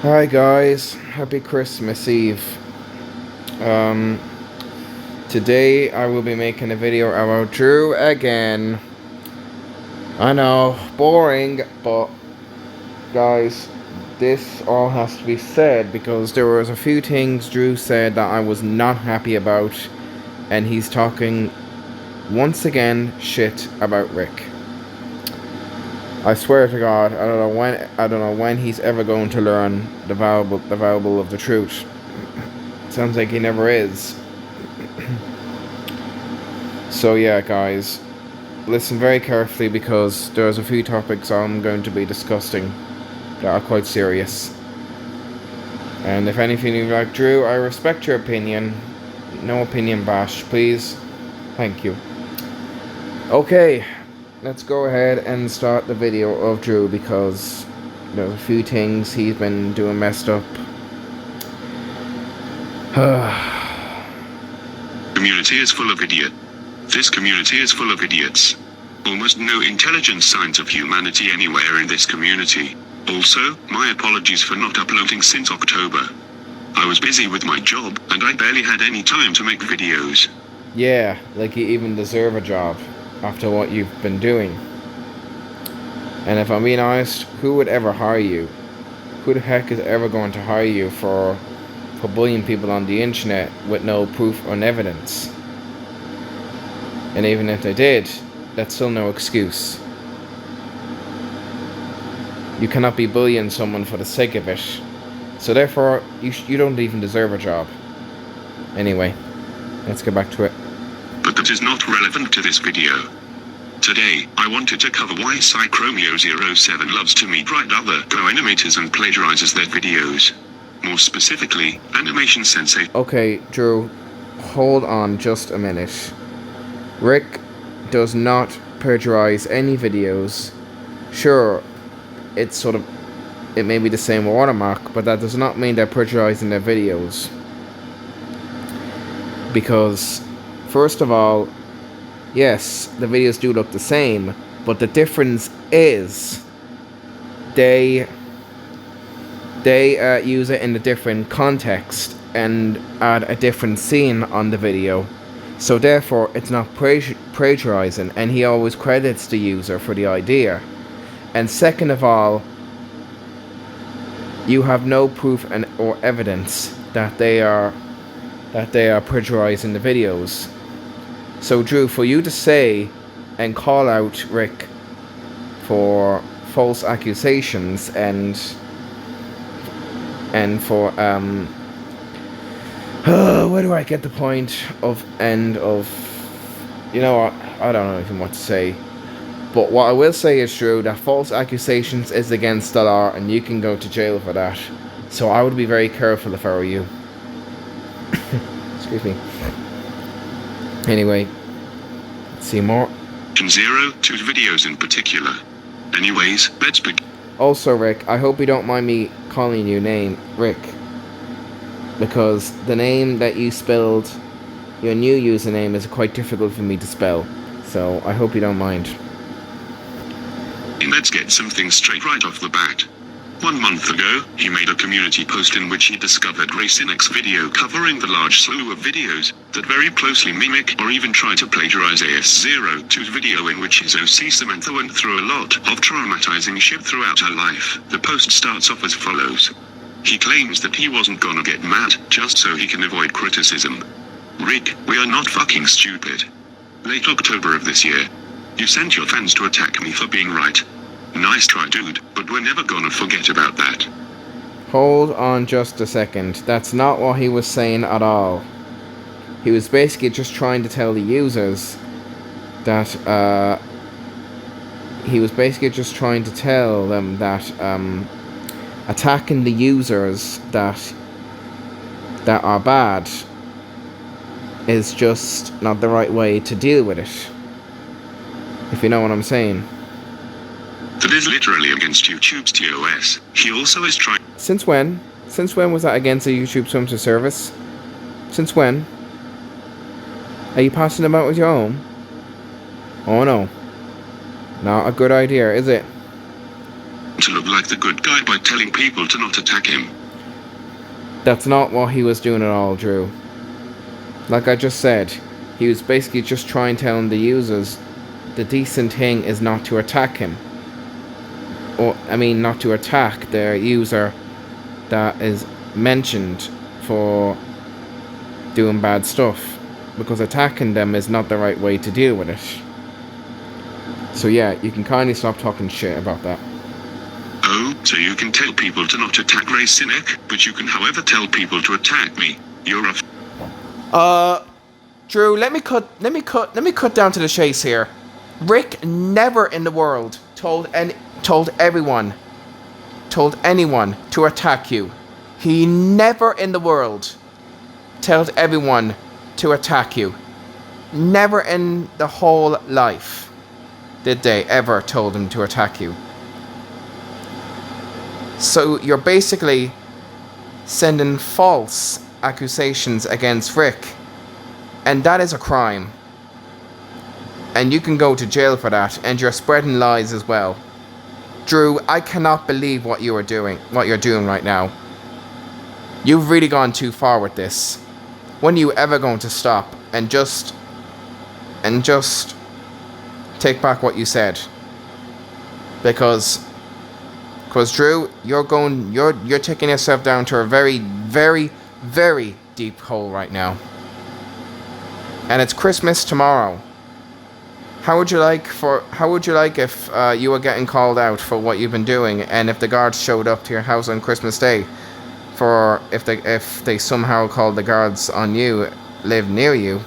Hi guys, happy Christmas Eve. Um, Today I will be making a video about Drew again. I know, boring, but guys, this all has to be said because there was a few things Drew said that I was not happy about, and he's talking once again shit about Rick. I swear to God, I don't know when he's ever going to learn the valuable of the truth. Sounds like he never is. So yeah, guys, listen very carefully because there's a few topics I'm going to be discussing that are quite serious. And if anything you like, Drew, I respect your opinion. No opinion bash, please. Thank you. Okay, let's go ahead and start the video of Drew because there's a few things he's been doing messed up. Community is full of idiots. This community is full of idiots. Almost no intelligent signs of humanity anywhere in this community. Also, my apologies for not uploading since October. I was busy with my job, and I barely had any time to make videos. Yeah, like you even deserve a job after what you've been doing. And if I'm being honest, who would ever hire you? Who the heck is ever going to hire you for bullying people on the internet with no proof or evidence? And even if they did, that's still no excuse. You cannot be bullying someone for the sake of it. So therefore, you don't even deserve a job. Anyway, let's get back to it. But that is not relevant to this video. Today, I wanted to cover why Psychromeo07 loves to meet right other co-animators and plagiarizes their videos. More specifically, Animation Sensei. Okay, Drew, hold on just a minute. Rick does not plagiarize any videos. Sure, it may be the same watermark, but that does not mean they're plagiarizing their videos. Because, first of all, yes, the videos do look the same, but the difference is they use it in a different context and add a different scene on the video. So therefore, it's not plagiarizing, and he always credits the user for the idea. And second of all, you have no proof or evidence that they are plagiarizing the videos. So Drew, for you to say and call out Rick for false accusations and for where do I get the point of you know what, I don't know even what to say. But what I will say is true, that false accusations is against the law and you can go to jail for that. So I would be very careful if I were you. Excuse me. Anyway, let's see more. 0 to videos in particular. Anyways, let's begin. Also, Rick, I hope you don't mind me calling you Rick. Because the name that you spelled, your new username, is quite difficult for me to spell. So I hope you don't mind. Let's get something straight right off the bat. 1 month ago, he made a community post in which he discovered Ray Sinek's video covering the large slew of videos that very closely mimic or even try to plagiarize AS02's video in which his OC Samantha went through a lot of traumatizing shit throughout her life. The post starts off as follows. He claims that he wasn't gonna get mad just so he can avoid criticism. Rick, we are not fucking stupid. Late October of this year, you sent your fans to attack me for being right. Nice try, dude, but we're never gonna forget about that. Hold on just a second. That's not what he was saying at all. He was basically just trying to tell the users that, attacking the users that are bad is just not the right way to deal with it. If you know what I'm saying. That is literally against YouTube's TOS. He also is trying. Since when? Since when was that against the YouTube Swimster service? Since when? Are you passing them out with your own? Oh no. Not a good idea, is it? to look like the good guy by telling people to not attack him. That's not what he was doing at all, Drew. Like I just said, he was basically just trying to tell the users the decent thing is not to attack him. Or, I mean, not to attack the user that is mentioned for doing bad stuff. Because attacking them is not the right way to deal with it. So yeah, you can kindly stop talking shit about that. Oh, so you can tell people to not attack Ray Cynic, but you can however tell people to attack me. You're a Drew, let me cut down to the chase here. Rick never in the world told anyone to attack you. He never in the world told everyone to attack you. Never in the whole life did they ever told him to attack you. So you're basically sending false accusations against Rick, and that is a crime. And you can go to jail for that, and you're spreading lies as well. Drew, I cannot believe what you're doing right now. You've really gone too far with this. When are you ever going to stop and just take back what you said? Because Drew, you're taking yourself down to a very, very, very deep hole right now. And it's Christmas tomorrow. How would you like if you were getting called out for what you've been doing, and if the guards showed up to your house on Christmas Day, if they somehow called the guards on you, live near you,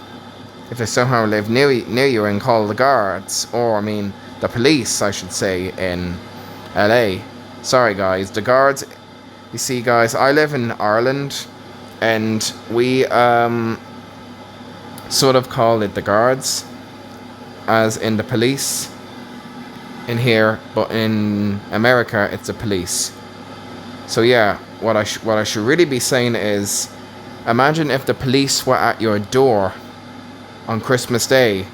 if they somehow live near you and call the guards, or I mean the police, I should say, in LA. Sorry guys, the guards. You see guys, I live in Ireland, and we sort of call it the guards, as in the police in here, but in America it's the police. So yeah, what I should really be saying is, imagine if the police were at your door on Christmas Day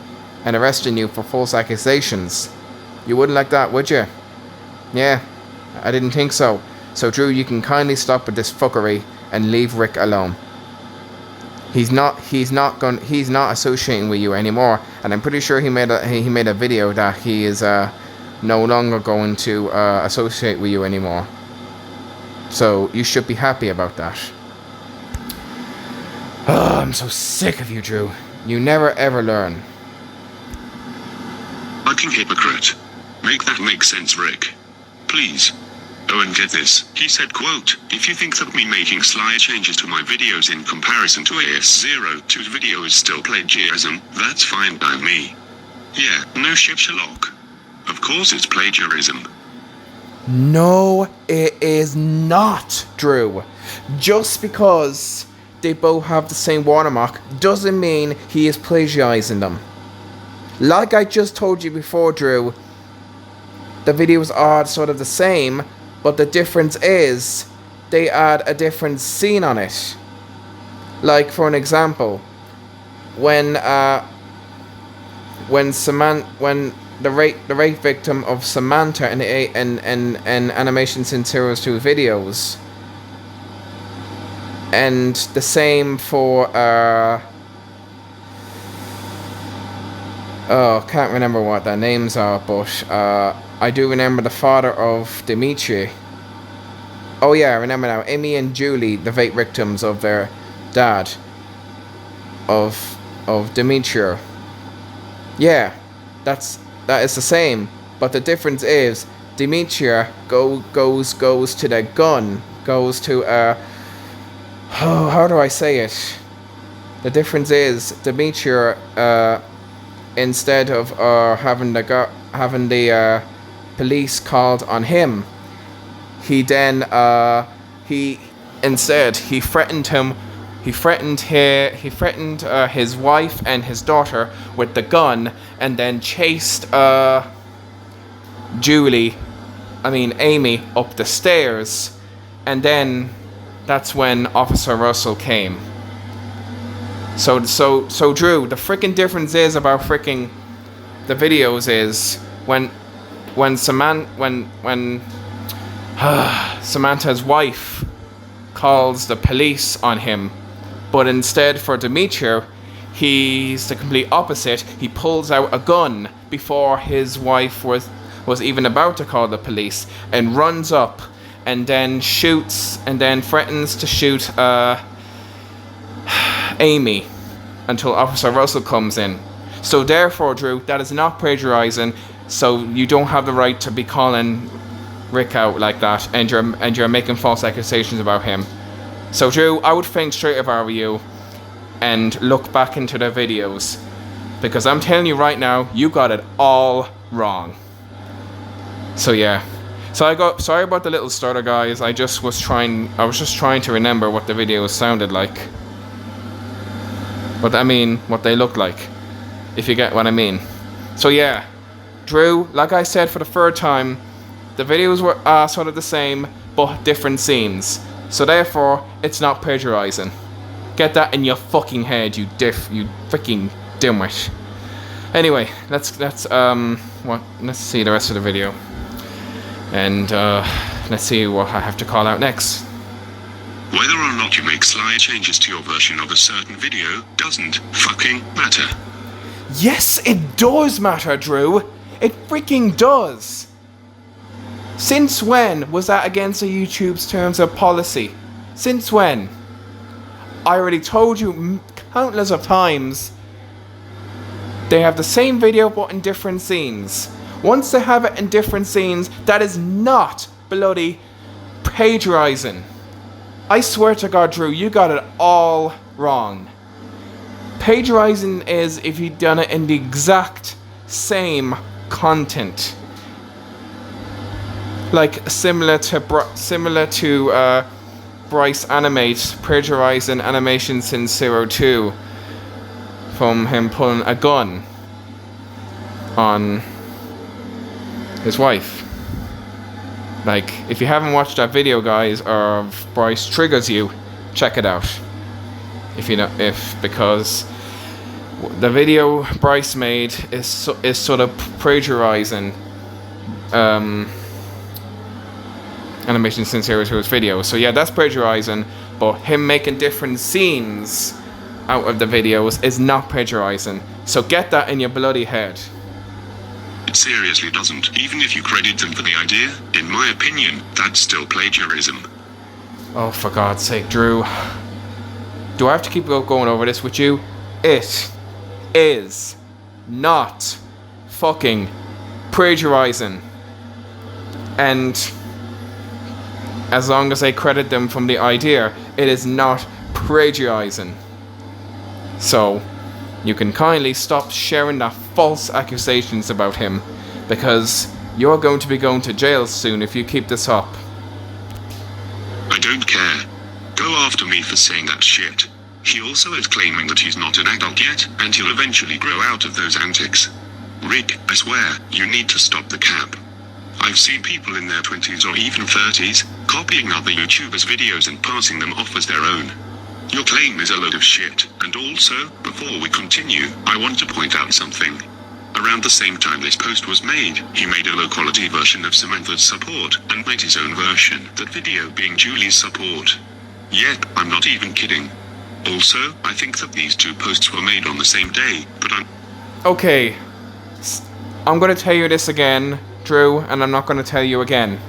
and arresting you for false accusations. You wouldn't like that, would you? Yeah, I didn't think so. So Drew, you can kindly stop with this fuckery and leave Rick alone. He's not associating with you anymore, and I'm pretty sure he made a video that he is no longer going to associate with you anymore. So you should be happy about that. Oh, I'm so sick of you, Drew. You never ever learn. fucking hypocrite. Make that make sense, Rick. Please. Oh, and get this, he said, quote, if you think that me making sly changes to my videos in comparison to AS02's video is still plagiarism, that's fine by me. Yeah, no shit, Sherlock. Of course it's plagiarism. No, it is not, Drew. Just because they both have the same watermark doesn't mean he is plagiarizing them. Like I just told you before, Drew, the videos are sort of the same, but the difference is they add a different scene on it. Like, for an example, when the rape victim of Samantha in Animation Since Heroes 2 videos, and the same for can't remember what their names are, but I do remember the father of Dimitri. Oh yeah, I remember now. Amy and Julie, the rape victims of their dad, of Dimitri. Yeah, that is the same, but the difference is Dimitri goes to the gun, goes to how do I say it? The difference is Dimitri instead of having the police called on him, he then he threatened him. He threatened his wife and his daughter with the gun, and then chased Amy up the stairs, and then that's when Officer Russell came. So Drew, the freaking difference is about freaking the videos is when Samantha's wife calls the police on him, but instead for Demetrio, he's the complete opposite. He pulls out a gun before his wife was even about to call the police, and runs up and then shoots and then threatens to shoot Amy until Officer Russell comes in. So therefore, Drew, that is not plagiarizing, so you don't have the right to be calling Rick out like that, and you're making false accusations about him. So Drew, I would think straight if I were you and look back into the videos, because I'm telling you right now, you got it all wrong. So yeah. So sorry about the little stutter, guys. I was just trying to remember what the videos sounded like. What they look like, if you get what I mean. So yeah, Drew, like I said for the third time, the videos were sort of the same, but different scenes. So therefore, it's not plagiarizing. Get that in your fucking head, you freaking dimwit. Anyway, let's see the rest of the video, and let's see what I have to call out next. Whether or not you make sly changes to your version of a certain video doesn't fucking matter. Yes, it does matter, Drew. It freaking does. Since when was that against the YouTube's terms of policy? Since when? I already told you countless of times. They have the same video but in different scenes. Once they have it in different scenes, that is not bloody plagiarizing. I swear to God, Drew, you got it all wrong. Plagiarizing is if you've done it in the exact same content. Like similar to Bryce Animate plagiarizing Animation Sin 02 from him pulling a gun on his wife. Like, if you haven't watched that video, guys, or if Bryce triggers you, check it out. Because the video Bryce made is sort of plagiarizing Animation Sin 02's video. So yeah, that's plagiarizing, but him making different scenes out of the videos is not plagiarizing. So get that in your bloody head. It seriously doesn't. Even if you credit them for the idea, in my opinion, that's still plagiarism. Oh, for God's sake, Drew. Do I have to keep going over this with you? It is not fucking plagiarizing. And as long as I credit them from the idea, it is not plagiarizing. So, you can kindly stop sharing that false accusations about him, because you're going to be going to jail soon if you keep this up. I don't care. Go after me for saying that shit. He also is claiming that he's not an adult yet, and he'll eventually grow out of those antics. Rick, I swear, you need to stop the cap. I've seen people in their 20s or even 30s, copying other YouTubers' videos and passing them off as their own. Your claim is a load of shit, and also, before we continue, I want to point out something. Around the same time this post was made, he made a low-quality version of Samantha's support, and made his own version, that video being Julie's support. Yep, I'm not even kidding. Also, I think that these two posts were made on the same day, but Okay, I'm gonna tell you this again, Drew, and I'm not gonna tell you again.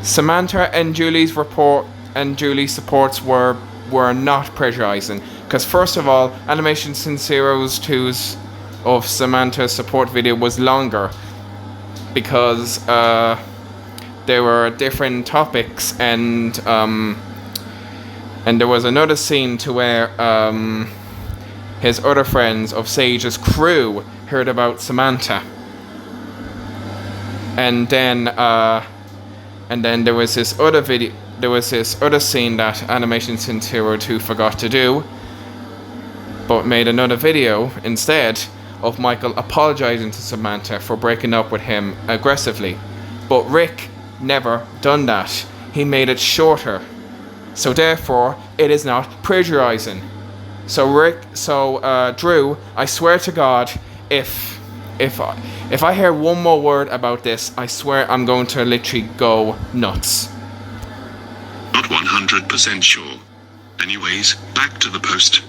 Samantha and Julie's report and Julie's supports were not plagiarizing, because first of all, Animation Sin 02's of Samantha's support video was longer, because there were different topics, and there was another scene to where his other friends of Sage's crew heard about Samantha, and then there was this other video. There was this other scene that Animation Sin 02 forgot to do, but made another video instead of Michael apologizing to Samantha for breaking up with him aggressively. But Rick never done that. He made it shorter. So therefore, it is not plagiarizing. So Drew, I swear to God, if if I hear one more word about this, I swear I'm going to literally go nuts. Not 100% sure. Anyways, back to the post.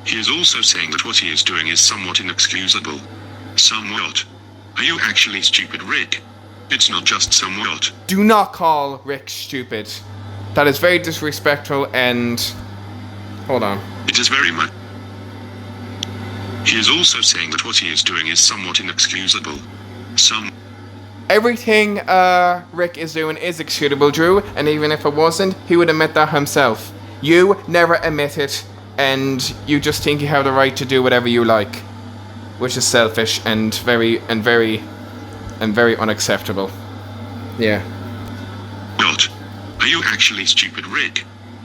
He is also saying that what he is doing is somewhat inexcusable. Somewhat. Are you actually stupid, Rick? It's not just somewhat. Do not call Rick stupid. That is very disrespectful and... Hold on. It is very much. He is also saying that what he is doing is somewhat inexcusable. Everything Rick is doing is excusable, Drew, and even if it wasn't, he would admit that himself. You never admit it, and you just think you have the right to do whatever you like, which is selfish and very unacceptable. Yeah. What? Are you actually stupid, Rick?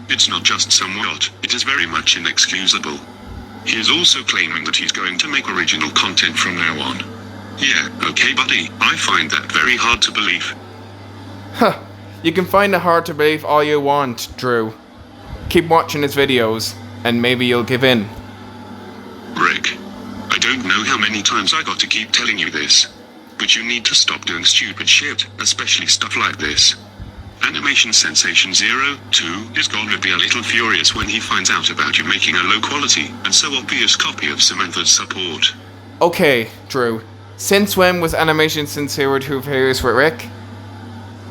It's not just somewhat, it is very much inexcusable. He is also claiming that he's going to make original content from now on. Yeah, okay buddy, I find that very hard to believe. Huh. You can find it hard to believe all you want, Drew. Keep watching his videos, and maybe you'll give in. Rick, I don't know how many times I got to keep telling you this, but you need to stop doing stupid shit, especially stuff like this. Animation Sensation 02 is gonna be a little furious when he finds out about you making a low quality and so obvious copy of Samantha's support. Okay, Drew. Since when was Animation Sensation 02 furious with Rick?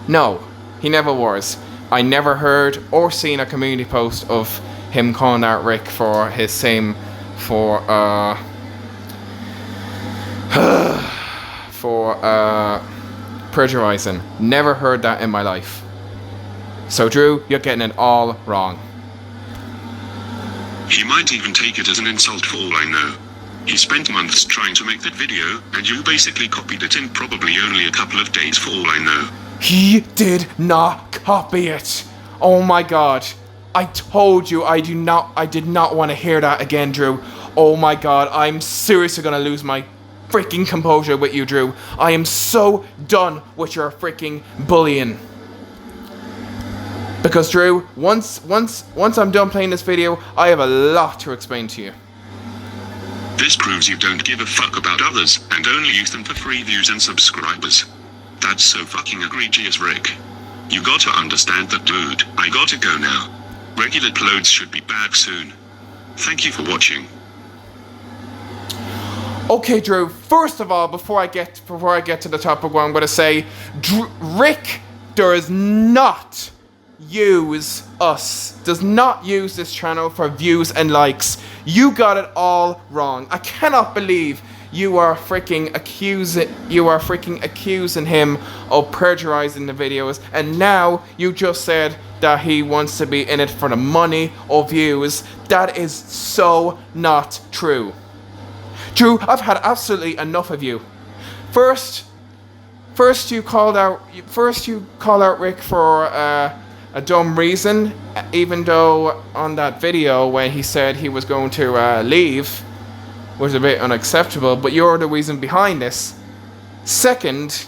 No, he never was. I never heard or seen a community post of him calling out Rick for his same... for plagiarising. Never heard that in my life. So Drew, you're getting it all wrong. He might even take it as an insult for all I know. He spent months trying to make that video, and you basically copied it in probably only a couple of days for all I know. He did not copy it. Oh my god. I told you I did not want to hear that again, Drew. Oh my god, I'm seriously gonna lose my freaking composure with you, Drew. I am so done with your freaking bullying. Because Drew, once I'm done playing this video, I have a lot to explain to you. This proves you don't give a fuck about others, and only use them for free views and subscribers. That's so fucking egregious, Rick. You gotta understand that, dude. I gotta go now. Regular uploads should be back soon. Thank you for watching. Okay, Drew, first of all, before I get to the topic, what I'm gonna say, Rick does not use this channel for views and likes. You got it all wrong. I cannot believe you are freaking accusing him of plagiarizing the videos, and now you just said that he wants to be in it for the money or views. That is so not true. Drew, I've had absolutely enough of you. First you called out Rick for a dumb reason, even though on that video when he said he was going to leave was a bit unacceptable, but you're the reason behind this. Second,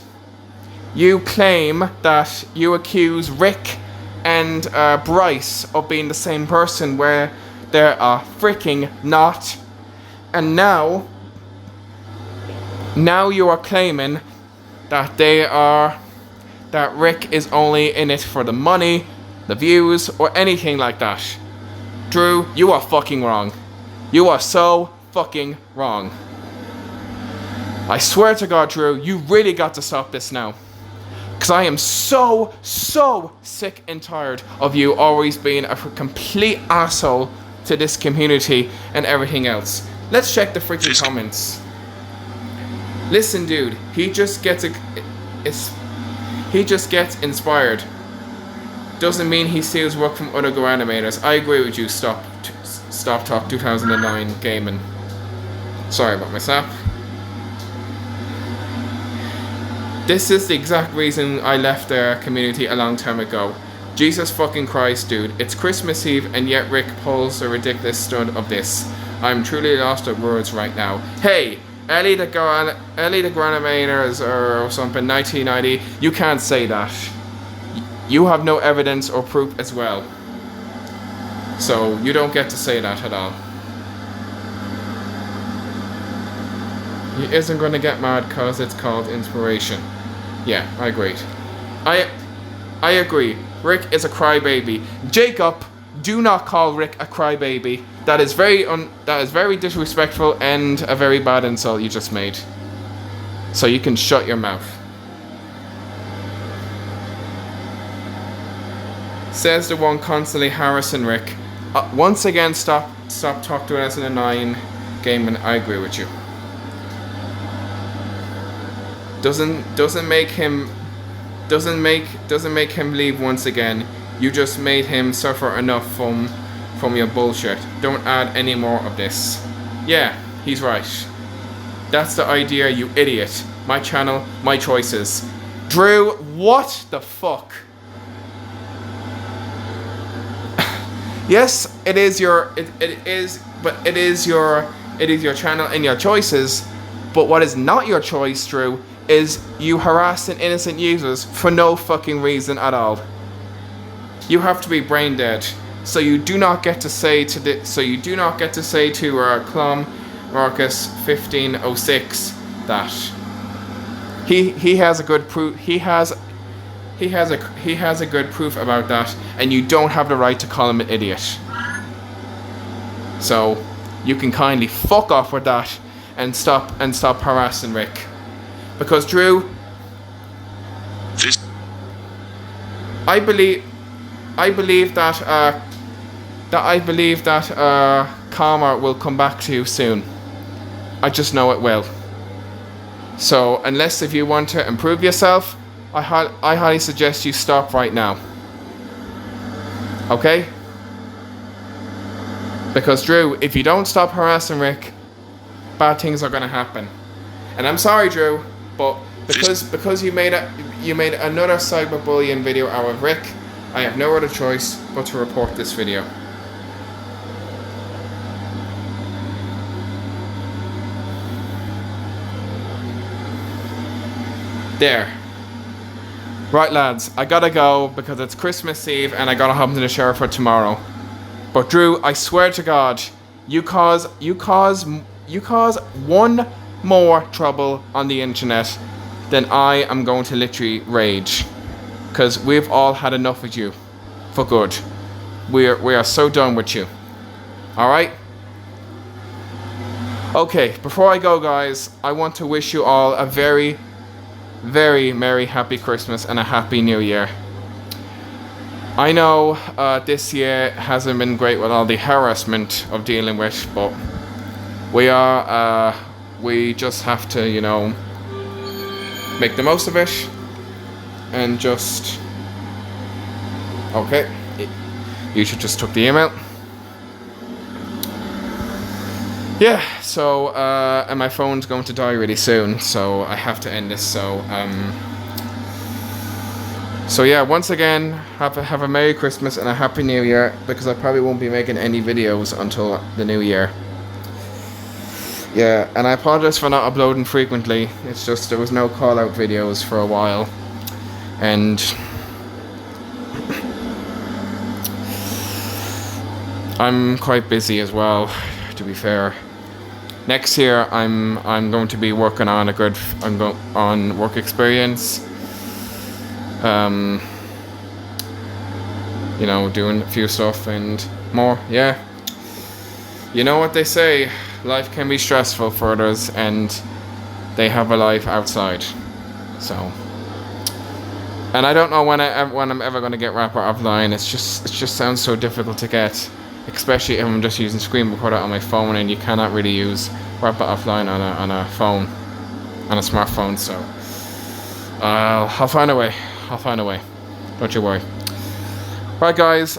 you claim that you accuse Rick and Bryce of being the same person, where they're freaking not. And now you are claiming that that Rick is only in it for the money, the views, or anything like that. Drew, you are fucking wrong. You are so fucking wrong. I swear to God, Drew, you really got to stop this now. Because I am so sick and tired of you always being a complete asshole to this community and everything else. Let's check the freaking comments. Listen, dude, he just gets inspired. Doesn't mean he steals work from other Go animators. I agree with you, Stop Talk 2009 Gaming. Sorry about myself. This is the exact reason I left the community a long time ago. Jesus fucking Christ, dude. It's Christmas Eve and yet Rick pulls a ridiculous stunt of this. I'm truly lost of words right now. Hey, Ellie the Go animators or something, 1990, you can't say that. You have no evidence or proof as well. So you don't get to say that at all. He isn't going to get mad because it's called inspiration. Yeah, I agree. I agree. Rick is a crybaby. Jacob, do not call Rick a crybaby. That is very disrespectful and a very bad insult you just made. So you can shut your mouth. Says the one constantly harassing Rick. Once again, stop talk to us in a 9 game, and I agree with you. Doesn't make him leave once again. You just made him suffer enough from your bullshit. Don't add any more of this. Yeah, he's right. That's the idea, you idiot. My channel, my choices. Drew, what the fuck? Yes, it is your channel and your choices. But what is not your choice, Drew, is you harassing innocent users for no fucking reason at all. You have to be brain dead. So you do not get to say to Clom Marcus 1506 that he has a good proof. He has a good proof about that, and you don't have the right to call him an idiot. So you can kindly fuck off with that and stop harassing Rick. Because Drew, I believe that karma will come back to you soon. I just know it will. So unless if you want to improve yourself, I highly suggest you stop right now. Okay? Because Drew, if you don't stop harassing Rick, bad things are gonna happen. And I'm sorry, Drew, but because you made another cyberbullying video out of Rick, I have no other choice but to report this video. There. Right, lads, I gotta go because it's Christmas Eve and I gotta hop into the shower for tomorrow. But Drew, I swear to God, you cause one more trouble on the internet, then I am going to literally rage. Because we've all had enough of you. For good. We are so done with you. Alright? Okay, before I go, guys, I want to wish you all a very, very merry happy Christmas and a happy new year. I know this year hasn't been great with all the harassment of dealing with, but we just have to, you know, make the most of it and just... Okay, you should just took the email. Yeah, so and my phone's going to die really soon, so I have to end this. So yeah, once again, have a Merry Christmas and a Happy New Year, because I probably won't be making any videos until the new year. Yeah, and I apologize for not uploading frequently. It's just there was no call out videos for a while, and I'm quite busy as well, to be fair. Next year, I'm going to be working on on work experience. You know, doing a few stuff and more. Yeah. You know what they say, life can be stressful for others, and they have a life outside. So, and I don't know when I'm ever going to get Rapper offline. It just sounds so difficult to get. Especially if I'm just using screen recorder on my phone, and you cannot really use Rapper offline on a phone, on a smartphone. So I'll find a way. I'll find a way. Don't you worry. Right, guys.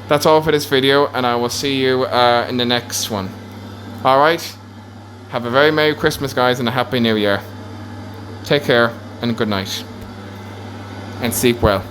That's all for this video, and I will see you in the next one. All right. Have a very Merry Christmas, guys, and a Happy New Year. Take care and good night, and sleep well.